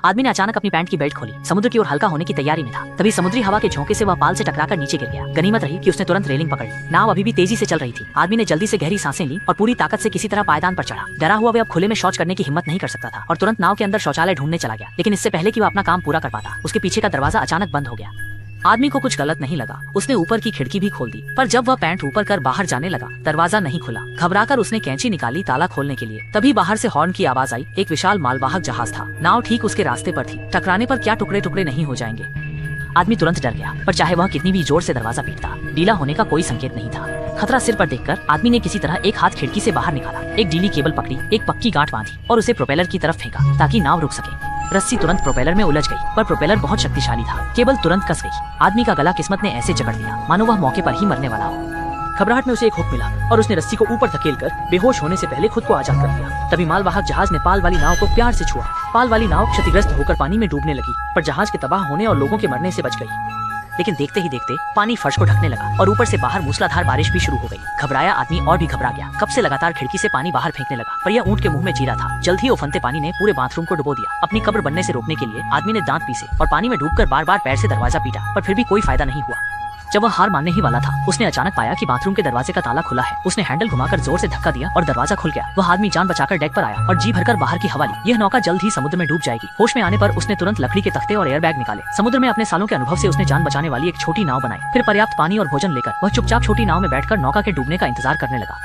आदमी ने अचानक अपनी पैंट की बेल्ट खोली। समुद्र की ओर हल्का होने की तैयारी में था, तभी समुद्री हवा के झोंके से वह पाल से टकराकर नीचे गिर गया। गनीमत रही कि उसने तुरंत रेलिंग पकड़ ली। नाव अभी भी तेजी से चल रही थी। आदमी ने जल्दी से गहरी सांसें ली और पूरी ताकत से किसी तरह पायदान पर चढ़ा। डरा हुआ वह अब खुले में शौच करने की हिम्मत नहीं कर सकता था और तुरंत नाव के अंदर शौचालय ढूंढने चला गया। लेकिन इससे पहले कि वह अपना काम पूरा कर पाता, उसके पीछे का दरवाजा अचानक बंद हो गया। आदमी को कुछ गलत नहीं लगा। उसने ऊपर की खिड़की भी खोल दी, पर जब वह पैंट ऊपर कर बाहर जाने लगा, दरवाजा नहीं खुला। घबराकर उसने कैंची निकाली ताला खोलने के लिए। तभी बाहर से हॉर्न की आवाज आई। एक विशाल मालवाहक जहाज था। नाव ठीक उसके रास्ते पर थी। टकराने पर क्या टुकड़े टुकड़े नहीं हो जाएंगे। आदमी तुरंत डर गया, पर चाहे वह कितनी भी जोर से दरवाजा पीटता, ढीला होने का कोई संकेत नहीं था। खतरा सिर पर देखकर आदमी ने किसी तरह एक हाथ खिड़की से बाहर निकाला, एक ढीली केबल पकड़ी, एक पक्की गांठ बांधी और उसे प्रोपेलर की तरफ फेंका ताकि नाव रुक सके। रस्सी तुरंत प्रोपेलर में उलझ गई, पर प्रोपेलर बहुत शक्तिशाली था। केबल तुरंत कस गई। आदमी का गला किस्मत ने ऐसे जकड़ दिया मानो वह मौके पर ही मरने वाला हो। घबराहट में उसे एक हुक मिला और उसने रस्सी को ऊपर धकेलकर बेहोश होने से पहले खुद को आजाद कर दिया। तभी मालवाहक जहाज ने पाल वाली नाव को प्यार से छुआ। पाल वाली नाव क्षतिग्रस्त होकर पानी में डूबने लगी, पर जहाज के तबाह होने और लोगों के मरने से बच गई। लेकिन देखते ही देखते पानी फर्श को ढकने लगा और ऊपर से बाहर मूसलाधार बारिश भी शुरू हो गई। घबराया आदमी और भी घबरा गया। कब से लगातार खिड़की से पानी बाहर फेंकने लगा, पर यह ऊंट के मुंह में जीरा था। जल्द ही उफनते पानी ने पूरे बाथरूम को डुबो दिया। अपनी कब्र बनने से रोकने के लिए आदमी ने दांत पीसे और पानी में डूबकर बार बार पैर से दरवाजा पीटा, पर फिर भी कोई फायदा नहीं हुआ। जब वह हार मानने ही वाला था, उसने अचानक पाया कि बाथरूम के दरवाजे का ताला खुला है। उसने हैंडल घुमाकर जोर से धक्का दिया और दरवाजा खुल गया। वह आदमी जान बचाकर डेक पर आया और जी भरकर बाहर की हवा ली। यह नौका जल्द ही समुद्र में डूब जाएगी। होश में आने पर उसने तुरंत लकड़ी के तख्ते और एयरबैग निकाले। समुद्र में अपने सालों के अनुभव से उसने जान बचाने वाली एक छोटी नाव बनाई। फिर पर्याप्त पानी और भोजन लेकर वह चुपचाप छोटी नाव में बैठकर नौका के डूबने का इंतजार करने लगा।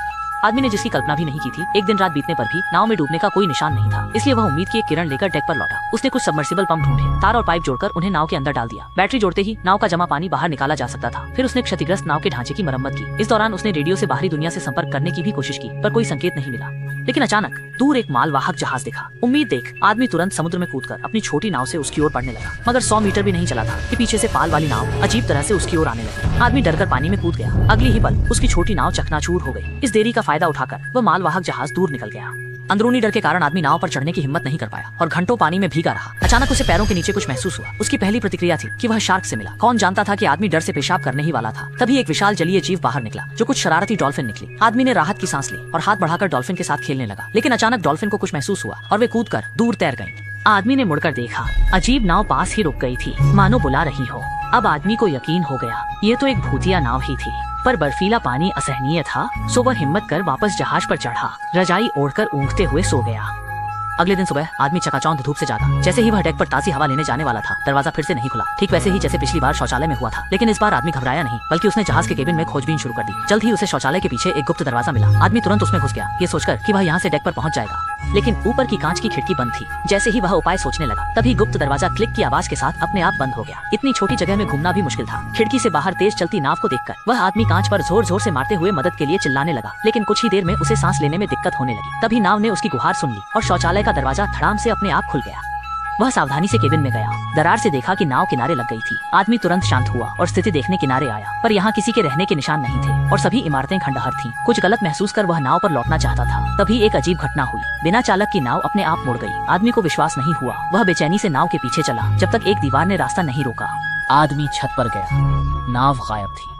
आदमी ने जिसकी कल्पना भी नहीं की थी, एक दिन रात बीतने पर भी नाव में डूबने का कोई निशान नहीं था। इसलिए वह उम्मीद की एक किरण लेकर डेक पर लौटा। उसने कुछ सबमर्सिबल पंप ढूंढे, तार और पाइप जोड़कर उन्हें नाव के अंदर डाल दिया। बैटरी जोड़ते ही नाव का जमा पानी बाहर निकाला जा सकता था। फिर उसने क्षतिग्रस्त नाव के ढांचे की मरम्मत की। इस दौरान उसने रेडियो से बाहरी दुनिया से संपर्क करने की भी कोशिश की, पर कोई संकेत नहीं मिला। लेकिन अचानक दूर एक मालवाहक जहाज दिखा। उम्मीद देख आदमी तुरंत समुद्र में कूदकर अपनी छोटी नाव से उसकी ओर बढ़ने लगा। मगर 100 मीटर भी नहीं चला था कि पीछे से पाल वाली नाव अजीब तरह से उसकी ओर आने लगी। आदमी डरकर पानी में कूद गया। अगली ही पल उसकी छोटी नाव चकनाचूर हो गई। इस देरी का फायदा उठाकर वह मालवाहक जहाज दूर निकल गया। अंदरूनी डर के कारण आदमी नाव पर चढ़ने की हिम्मत नहीं कर पाया और घंटों पानी में भीगा रहा। अचानक उसे पैरों के नीचे कुछ महसूस हुआ। उसकी पहली प्रतिक्रिया थी कि वह शार्क से मिला। कौन जानता था कि आदमी डर से पेशाब करने ही वाला था। तभी एक विशाल जलीय जीव बाहर निकला, जो कुछ शरारती डॉल्फिन निकली। आदमी ने राहत की सांस ली और हाथ बढ़ाकर डॉल्फिन के साथ खेलने लगा। लेकिन अचानक डॉल्फिन को कुछ महसूस हुआ और वे कूदकर दूर तैर गई। आदमी ने मुड़कर देखा, अजीब नाव पास ही रुक गई थी, मानो बुला रही हो। अब आदमी को यकीन हो गया, ये तो एक भूतिया नाव ही थी, पर बर्फीला पानी असहनीय था। सो वह हिम्मत कर वापस जहाज पर चढ़ा, रजाई ओढ़कर ऊँघते हुए सो गया। अगले दिन सुबह आदमी चकाचौंध धूप से जागा। जैसे ही वह डेक पर ताजी हवा लेने जाने वाला था, दरवाजा फिर से नहीं खुला। ठीक वैसे ही जैसे पिछली बार शौचालय में हुआ था। लेकिन इस बार आदमी घबराया नहीं, बल्कि उसने जहाज के केबिन में खोजबीन शुरू कर दी। जल्द ही उसे शौचालय के पीछे एक गुप्त दरवाजा मिला। आदमी तुरंत उसमें घुस गया, ये सोचकर कि वह यहाँ से डेक पर पहुंच जाएगा। लेकिन ऊपर की कांच की खिड़की बंद थी। जैसे ही वह उपाय सोचने लगा, तभी गुप्त दरवाजा क्लिक की आवाज के साथ अपने आप बंद हो गया। इतनी छोटी जगह में घूमना भी मुश्किल था। खिड़की से बाहर तेज चलती नाव को देखकर वह आदमी कांच पर जोर जोर से मारते हुए मदद के लिए चिल्लाने लगा। लेकिन कुछ ही देर में उसे सांस लेने में दिक्कत होने लगी। तभी नाव ने उसकी गुहार सुन ली और शौचालय का दरवाजा धड़ाम से अपने आप खुल गया। वह सावधानी से केबिन में गया। दरार से देखा कि नाव किनारे लग गई थी। आदमी तुरंत शांत हुआ और स्थिति देखने किनारे आया, पर यहाँ किसी के रहने के निशान नहीं थे और सभी इमारतें खंडहर थीं। कुछ गलत महसूस कर वह नाव पर लौटना चाहता था। तभी एक अजीब घटना हुई। बिना चालक की नाव अपने आप मुड़ गई। आदमी को विश्वास नहीं हुआ। वह बेचैनी से नाव के पीछे चला, जब तक एक दीवार ने रास्ता नहीं रोका। आदमी छत पर गया। नाव गायब थी।